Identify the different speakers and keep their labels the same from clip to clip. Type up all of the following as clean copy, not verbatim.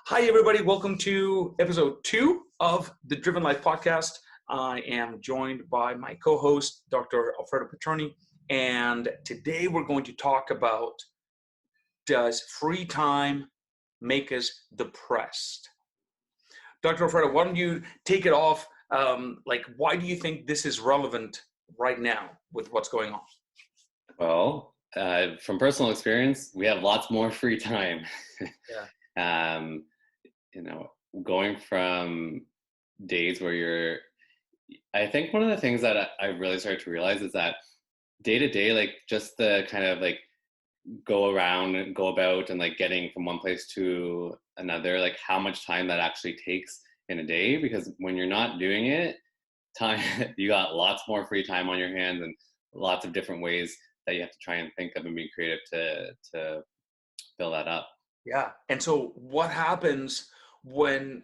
Speaker 1: Hi, everybody. Welcome to episode 2 of the Driven Life podcast. I am joined by my co-host, Dr. Alfredo and today we're going to talk about, does free time make us depressed? Dr. Alfredo, why don't you take it off? Why do you think this is relevant right now with what's going on?
Speaker 2: Well, from personal experience, we have lots more free time.
Speaker 1: Yeah.
Speaker 2: Going from days where I think one of the things that I really started to realize is that day to day, like just the kind of like go around and go about and like getting from one place to another, like how much time that actually takes in a day, because when you're not doing it, time you got lots more free time on your hands and lots of different ways that you have to try and think of and be creative to fill that up.
Speaker 1: Yeah. And so what happens when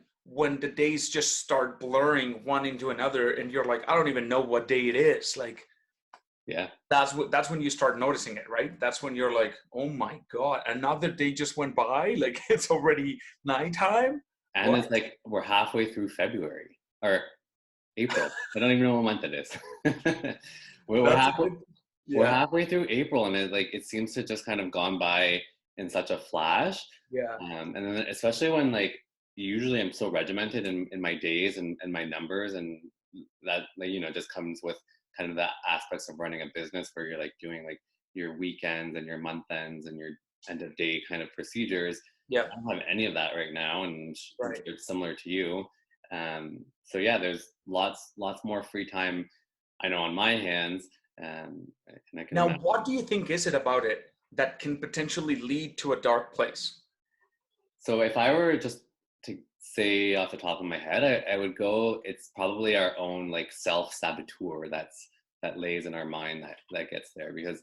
Speaker 1: the days just start blurring one into another and you're like, I don't even know what day it is? Like,
Speaker 2: Yeah.
Speaker 1: that's when you start noticing it, right? That's when you're like, oh my God, another day just went by. Like it's already nighttime.
Speaker 2: And
Speaker 1: What?
Speaker 2: it's like we're halfway through February or April. I don't even know what month it is. we're, we're
Speaker 1: That's a
Speaker 2: halfway
Speaker 1: good,
Speaker 2: we're
Speaker 1: yeah.
Speaker 2: halfway through April, and it seems to just kind of gone by in such a flash.
Speaker 1: Yeah.
Speaker 2: And then especially when like usually I'm so regimented in my days and my numbers, and that just comes with kind of the aspects of running a business where you're like doing like your weekends and your month ends and your end of day kind of procedures.
Speaker 1: Yeah.
Speaker 2: I don't have any of that right now, and
Speaker 1: Right.
Speaker 2: it's similar to you. So yeah, there's lots more free time I know on my hands, and I can
Speaker 1: Now,
Speaker 2: imagine.
Speaker 1: what do you think is it about it that can potentially lead to a dark place?
Speaker 2: So if I were just to say off the top of my head, I would go, it's probably our own like self-saboteur that lays in our mind that gets there. Because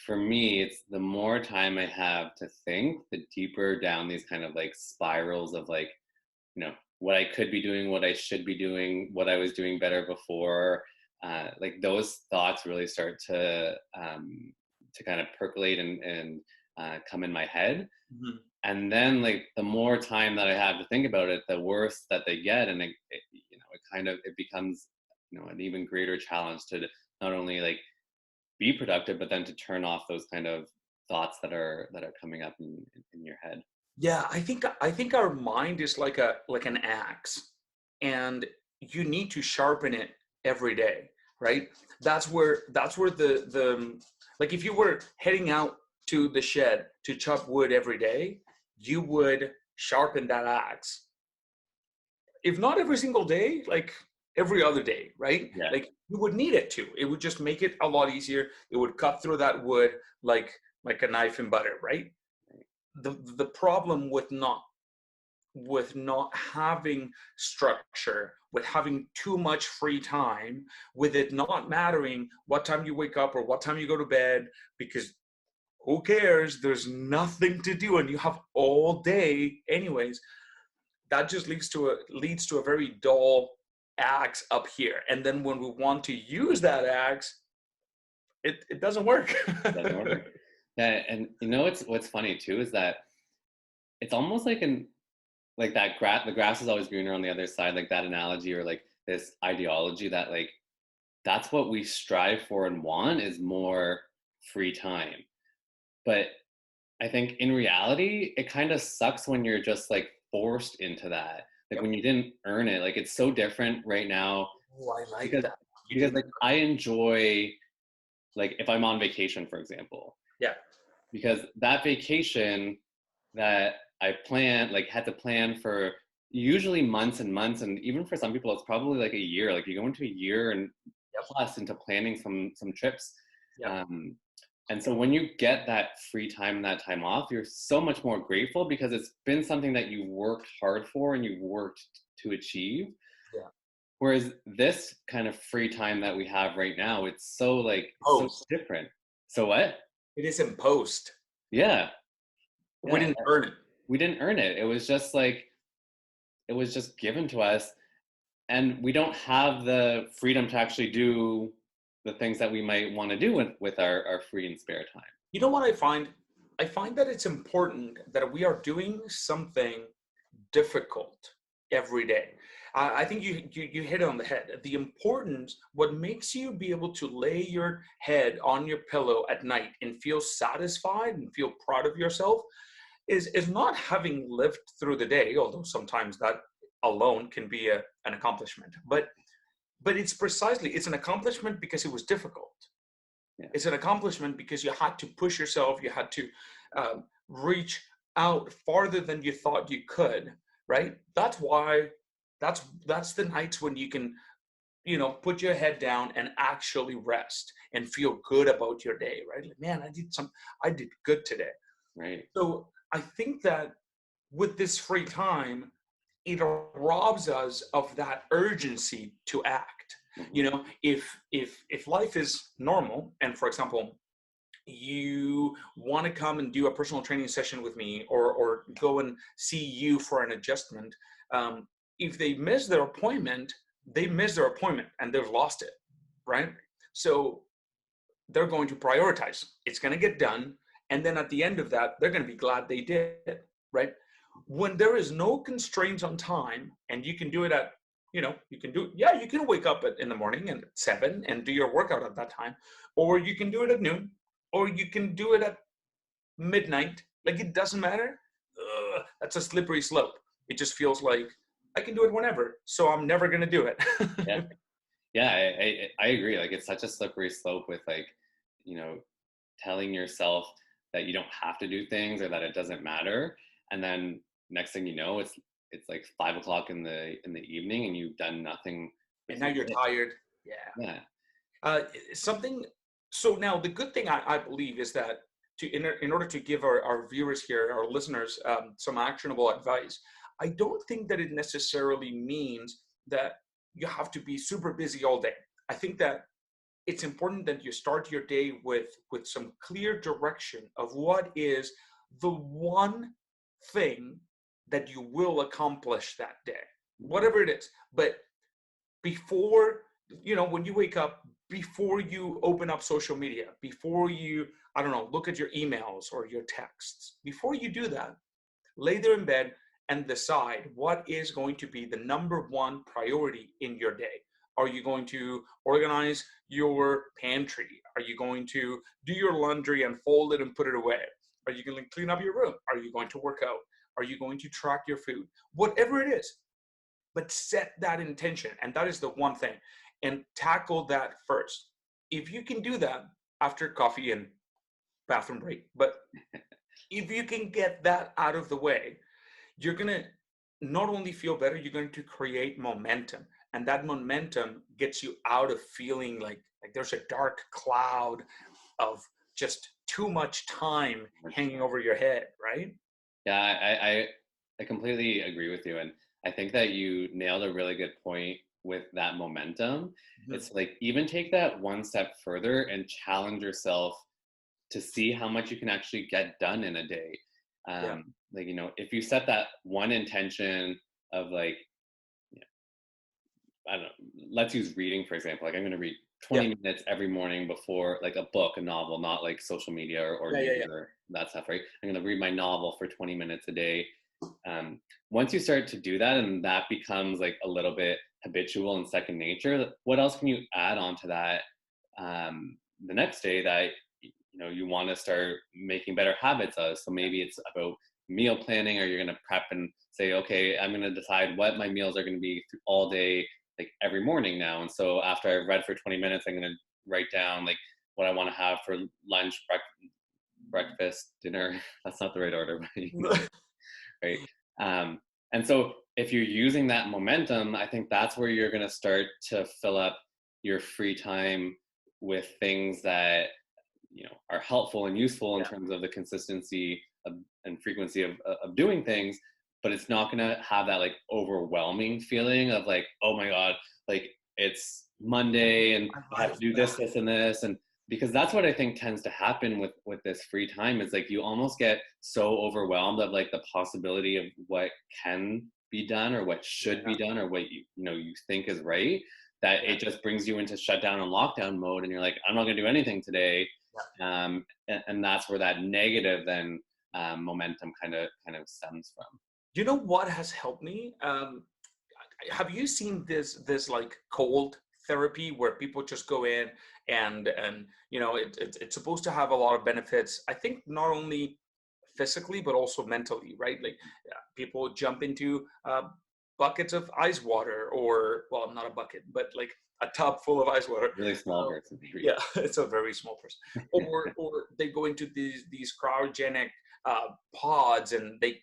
Speaker 2: for me, it's the more time I have to think, the deeper down these kind of like spirals of like, what I could be doing, what I should be doing, what I was doing better before. Like those thoughts really start to kind of percolate and come in my head.
Speaker 1: Mhm.
Speaker 2: And then like the more time that I have to think about it, the worse that they get, and it becomes an even greater challenge to not only like be productive, but then to turn off those kind of thoughts that are coming up in your head.
Speaker 1: Yeah, I think our mind is like an axe, and you need to sharpen it every day, right? That's where the like if you were heading out to the shed to chop wood every day, you would sharpen that axe. If not every single day, like every other day, right?
Speaker 2: Yeah.
Speaker 1: Like you would need it to. It would just make it a lot easier. It would cut through that wood like a knife in butter, right? The problem with not having structure, with having too much free time, with it not mattering what time you wake up or what time you go to bed, because who cares, there's nothing to do and you have all day anyways, that just leads to a very dull axe up here, and then when we want to use that axe, it doesn't work.
Speaker 2: Doesn't work. Yeah, and what's funny too is that it's almost like the grass is always greener on the other side, like that analogy, or like this ideology that like that's what we strive for and want is more free time. But I think in reality, it kind of sucks when you're just like forced into that. Like
Speaker 1: Yep.
Speaker 2: when you didn't earn it. Like it's so different right now
Speaker 1: Oh, I like
Speaker 2: because
Speaker 1: that. You
Speaker 2: because
Speaker 1: didn't.
Speaker 2: like I enjoy, like if I'm on vacation, for example,
Speaker 1: Yeah.
Speaker 2: because that vacation that I planned, like had to plan for usually months and months, and even for some people it's probably like a year. Like you go into a year and
Speaker 1: Yep.
Speaker 2: plus into planning some trips.
Speaker 1: Yep.
Speaker 2: um, and so when you get that free time and that time off, you're so much more grateful because it's been something that you worked hard for and you worked to achieve.
Speaker 1: Yeah.
Speaker 2: Whereas this kind of free time that we have right now, it's so
Speaker 1: Post.
Speaker 2: different. So what?
Speaker 1: It is imposed.
Speaker 2: Yeah,
Speaker 1: We
Speaker 2: yeah.
Speaker 1: didn't earn it.
Speaker 2: We didn't earn it. It was just given to us, and we don't have the freedom to actually do the things that we might want to do with our free and spare time.
Speaker 1: You know what I find? I find that it's important that we are doing something difficult every day. I think you hit it on the head. The importance, what makes you be able to lay your head on your pillow at night and feel satisfied and feel proud of yourself is not having lived through the day, although sometimes that alone can be an accomplishment. But it's an accomplishment because it was difficult.
Speaker 2: Yeah.
Speaker 1: It's an accomplishment because you had to push yourself, you had to reach out farther than you thought you could, right? That's why that's the nights when you can, put your head down and actually rest and feel good about your day, right? Like, man, I did good today.
Speaker 2: Right.
Speaker 1: So I think that with this free time, it robs us of that urgency to act.
Speaker 2: Mm-hmm.
Speaker 1: If life is normal, and for example, you want to come and do a personal training session with me, or go and see you for an adjustment, if they miss their appointment, they miss their appointment and they've lost it, right? So they're going to prioritize. It's going to get done. And then at the end of that, they're going to be glad they did, right? When there is no constraints on time and you can do it at, you can wake up in the morning at 7 and do your workout at that time, or you can do it at noon, or you can do it at midnight. Like, it doesn't matter. That's a slippery slope. It just feels like I can do it whenever, so I'm never going to do it.
Speaker 2: Yeah. Yeah, I agree. Like, it's such a slippery slope with, like, telling yourself that you don't have to do things or that it doesn't matter, and then next thing you know, it's like 5 o'clock in the evening and you've done nothing
Speaker 1: And
Speaker 2: with
Speaker 1: now
Speaker 2: your
Speaker 1: you're
Speaker 2: day.
Speaker 1: tired. Yeah.
Speaker 2: Yeah.
Speaker 1: Something. So now the good thing I believe is that in order to give our viewers here, our listeners, some actionable advice, I don't think that it necessarily means that you have to be super busy all day. I think that it's important that you start your day with some clear direction of what is the one thing that you will accomplish that day, whatever it is. But before, when you wake up, before you open up social media, before you, I don't know, look at your emails or your texts, before you do that, lay there in bed and decide what is going to be the number one priority in your day. Are you going to organize your pantry? Are you going to do your laundry and fold it and put it away? Are you going to clean up your room? Are you going to work out? Are you going to track your food? Whatever it is, but set that intention. And that is the one thing. And tackle that first. If you can do that after coffee and bathroom break, but if you can get that out of the way, you're going to not only feel better, you're going to create momentum. And that momentum gets you out of feeling like there's a dark cloud of just too much time hanging over your head, right?
Speaker 2: Yeah, I completely agree with you. And I think that you nailed a really good point with that momentum.
Speaker 1: Mm-hmm.
Speaker 2: It's like, even take that one step further and challenge yourself to see how much you can actually get done in a day.
Speaker 1: Yeah.
Speaker 2: Like, if you set that one intention of, like, I don't know, let's use reading, for example. Like, I'm going to read 20 minutes every morning before, like, a book, a novel, not like social media or news or that stuff, right? I'm going to read my novel for 20 minutes a day. Once you start to do that and that becomes like a little bit habitual and second nature, what else can you add on to that the next day that you want to start making better habits of? So maybe it's about meal planning, or you're going to prep and say, okay, I'm going to decide what my meals are going to be all day, like every morning now. And so after I've read for 20 minutes, I'm going to write down like what I want to have for lunch, breakfast, dinner. That's not the right order, right? And so if you're using that momentum, I think that's where you're going to start to fill up your free time with things that are helpful and useful in terms of the consistency and frequency of doing things. But it's not going to have that like overwhelming feeling of like, oh my god, like it's Monday and I have to do this and this. And because that's what I think tends to happen with this free time, is like you almost get so overwhelmed of like the possibility of what can be done or what should be done or what you think is right, that it just brings you into shutdown and lockdown mode, and you're like, I'm not going to do anything today. And that's where that negative then momentum kind of stems from.
Speaker 1: You know what has helped me? Have you seen this like cold therapy where people just go in and it's supposed to have a lot of benefits. I think not only physically but also mentally, right? Like people jump into buckets of ice water, or well, not a bucket, but like a tub full of ice water.
Speaker 2: Really small person, maybe.
Speaker 1: Yeah, it's a very small person. Or they go into these cryogenic pods, and they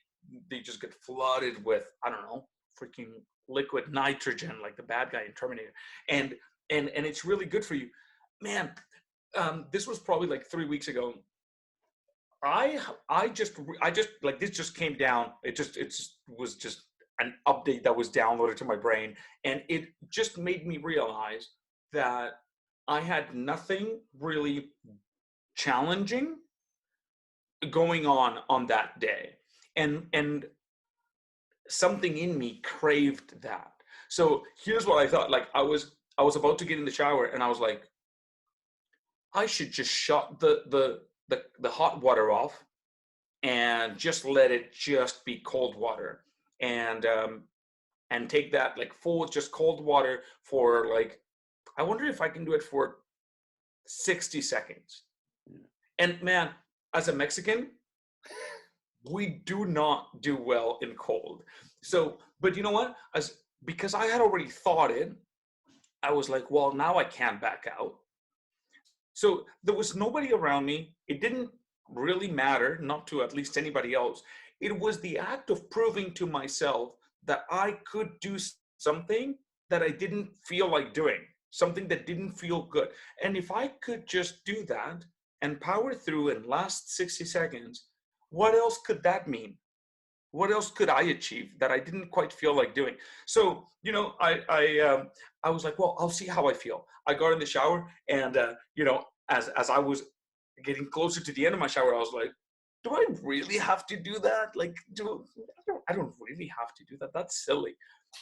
Speaker 1: just get flooded with, I don't know, freaking liquid nitrogen, like the bad guy in Terminator, and and it's really good for you, man. This was probably like 3 weeks ago. I just like, this just came down. It was just an update that was downloaded to my brain, and it just made me realize that I had nothing really challenging going on that day, and something in me craved that. So here's what I thought. Like I was about to get in the shower, and I was like, I should just shut the hot water off and just let it just be cold water, and take that like full just cold water for like, I wonder if I can do it for 60 seconds. And man, as a Mexican, we do not do well in cold. So, but you know what? As because I had already thought it, I was like, well, now I can't back out. So there was nobody around me. It didn't really matter, not to at least anybody else. It was the act of proving to myself that I could do something that I didn't feel like doing, something that didn't feel good. And if I could just do that and power through and last 60 seconds, what else could that mean? What else could I achieve that I didn't quite feel like doing? So, I was like, well, I'll see how I feel. I got in the shower, and as I was getting closer to the end of my shower, I was like, do I really have to do that? Like, I don't really have to do that. That's silly.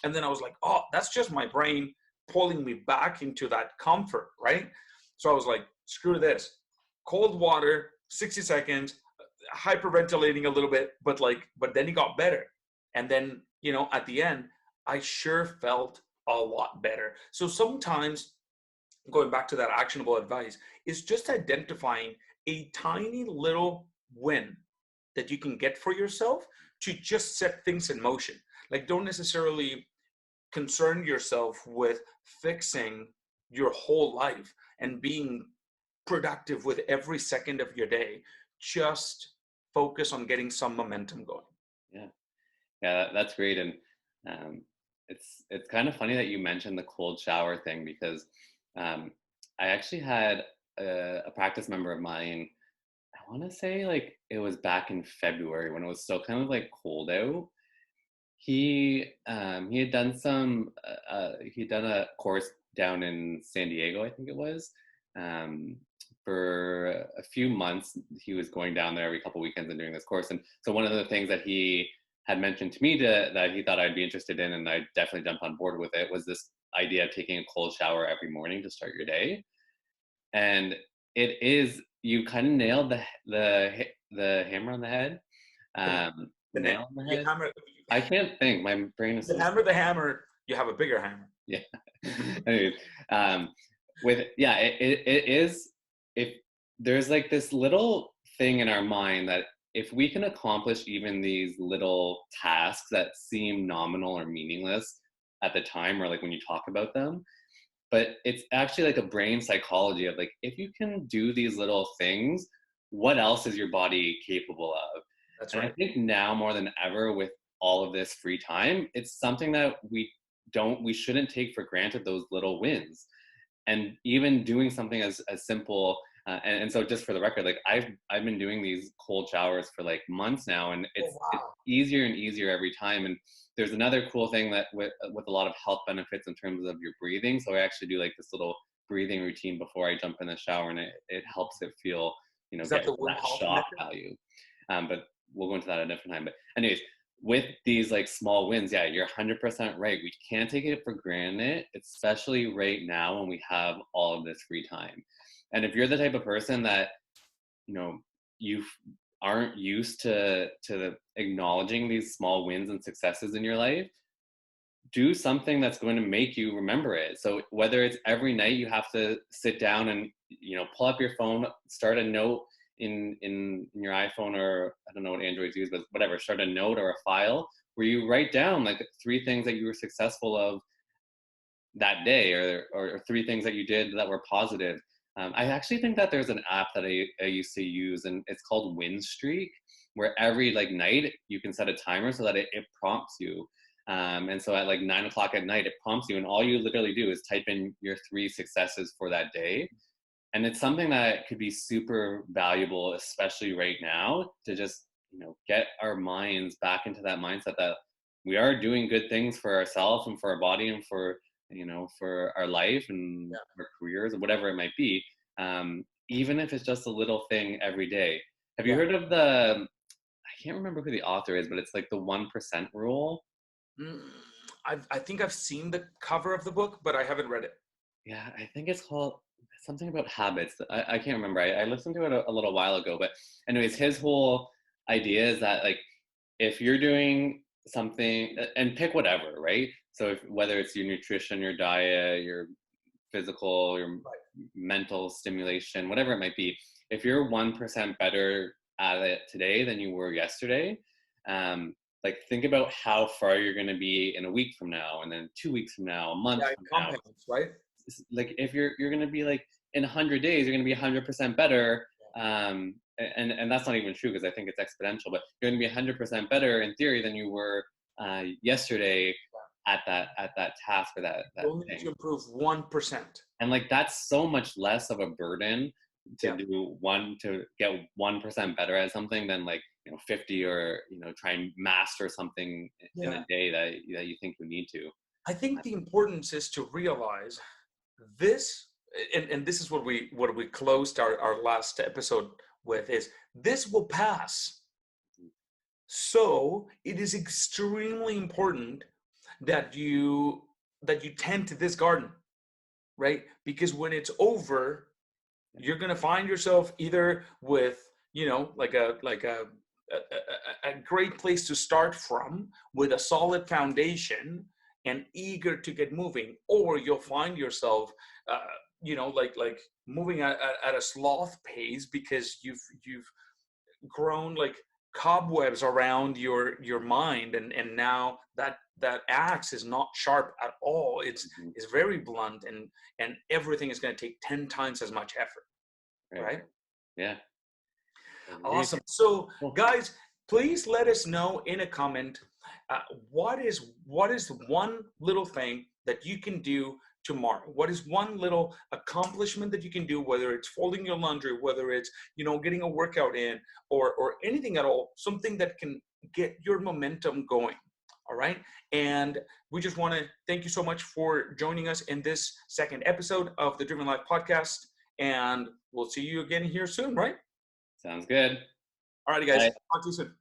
Speaker 1: And then I was like, oh, that's just my brain pulling me back into that comfort, right? So I was like, screw this. Cold water, 60 seconds, hyperventilating a little bit, but then it got better. And then, at the end, I sure felt a lot better. So sometimes, going back to that actionable advice, is just identifying a tiny little win that you can get for yourself to just set things in motion. Like, don't necessarily concern yourself with fixing your whole life and being productive with every second of your day. Just focus on getting some momentum going.
Speaker 2: Yeah, yeah, that's great. And um, it's kind of funny that you mentioned the cold shower thing, because um, I actually had a practice member of mine. I want to say like it was back in February when it was still kind of like cold out. He had done he'd done a course down in San Diego, I think it was. Um, for a few months, he was going down there every couple weekends and doing this course. And so one of the things that he had mentioned to me that he thought I'd be interested in, and I definitely jumped on board with it, was this idea of taking a cold shower every morning to start your day. And you kind of nailed the hammer on the head.
Speaker 1: The
Speaker 2: Nail on the
Speaker 1: you
Speaker 2: head.
Speaker 1: hammer,
Speaker 2: I can't think. My brain is so
Speaker 1: the hammer, you have a bigger hammer.
Speaker 2: yeah. Anyways, it is, if there's like this little thing in our mind that if we can accomplish even these little tasks that seem nominal or meaningless at the time, or like when you talk about them, but it's actually like a brain psychology of like, if you can do these little things, what else is your body capable of?
Speaker 1: That's
Speaker 2: And I
Speaker 1: right.
Speaker 2: think now more than ever, with all of this free time, it's something that we shouldn't take for granted, those little wins. And even doing something as simple, and so just for the record, like I've been doing these cold showers for like months now, and
Speaker 1: Oh,
Speaker 2: it's
Speaker 1: wow.
Speaker 2: easier and easier every time. And there's another cool thing that with a lot of health benefits in terms of your breathing. So I actually do like this little breathing routine before I jump in the shower, and it helps it feel,
Speaker 1: Is
Speaker 2: get
Speaker 1: that
Speaker 2: rid
Speaker 1: the
Speaker 2: of
Speaker 1: Wim
Speaker 2: that
Speaker 1: Hof
Speaker 2: shock
Speaker 1: method?
Speaker 2: value. But we'll go into that at a different time. But anyways, with these like small wins, yeah, you're 100% right. We can't take it for granted, especially right now when we have all of this free time. And if you're the type of person that, you know, you aren't used to acknowledging these small wins and successes in your life, do something that's going to make you remember it. So whether it's every night you have to sit down and, pull up your phone, start a note in your iPhone, or I don't know what Androids use, but whatever, start a note or a file where you write down like 3 things that you were successful of that day, or 3 things that you did that were positive. I actually think that there's an app that I used to use, and it's called Win Streak, where every like night you can set a timer so that it prompts you. And so at like 9 o'clock at night, it prompts you, and all you literally do is type in your 3 successes for that day. And it's something that could be super valuable, especially right now, to just, get our minds back into that mindset that we are doing good things for ourselves and for our body and for, for our life and our careers or whatever it might be. Even if it's just a little thing every day. Have you heard of I can't remember who the author is, but it's like the 1% rule.
Speaker 1: I think I've seen the cover of the book, but I haven't read it.
Speaker 2: Yeah, I think it's called something about habits. I can't remember. I listened to it a little while ago, but anyways, his whole idea is that like if you're doing something, and pick whatever, right? So whether it's your nutrition, your diet, your physical, your mental stimulation, whatever it might be, if you're 1% better at it today than you were yesterday, like think about how far you're going to be in a week from now, and then 2 weeks from now, a month from now.
Speaker 1: Right?
Speaker 2: Like if you're going to be like in 100 days, you're going to be 100% better. And that's not even true, because I think it's exponential, but you're going to be 100% better in theory than you were yesterday at that task or that
Speaker 1: Only
Speaker 2: thing.
Speaker 1: to improve 1%.
Speaker 2: And like that's so much less of a burden to to get 1% better at something than like 50, or try and master something in a day that you think you need to.
Speaker 1: I think the importance is to realize this, and this is what we closed our last episode with, is this will pass. So it is extremely important that you tend to this garden, right? Because when it's over, you're going to find yourself either with like a great place to start from, with a solid foundation and eager to get moving, or you'll find yourself like moving at a sloth pace, because you've grown like cobwebs around your mind, and now that axe is not sharp at all. It's very blunt, and everything is going to take 10 times as much effort, right?
Speaker 2: Yeah.
Speaker 1: Awesome. So guys, please let us know in a comment, what is one little thing that you can do tomorrow? What is one little accomplishment that you can do, whether it's folding your laundry, whether it's getting a workout in, or anything at all, something that can get your momentum going. All right. And we just want to thank you so much for joining us in this second episode of the Driven Life podcast, and we'll see you again here soon, right?
Speaker 2: Sounds good.
Speaker 1: All righty, guys. Talk to you soon.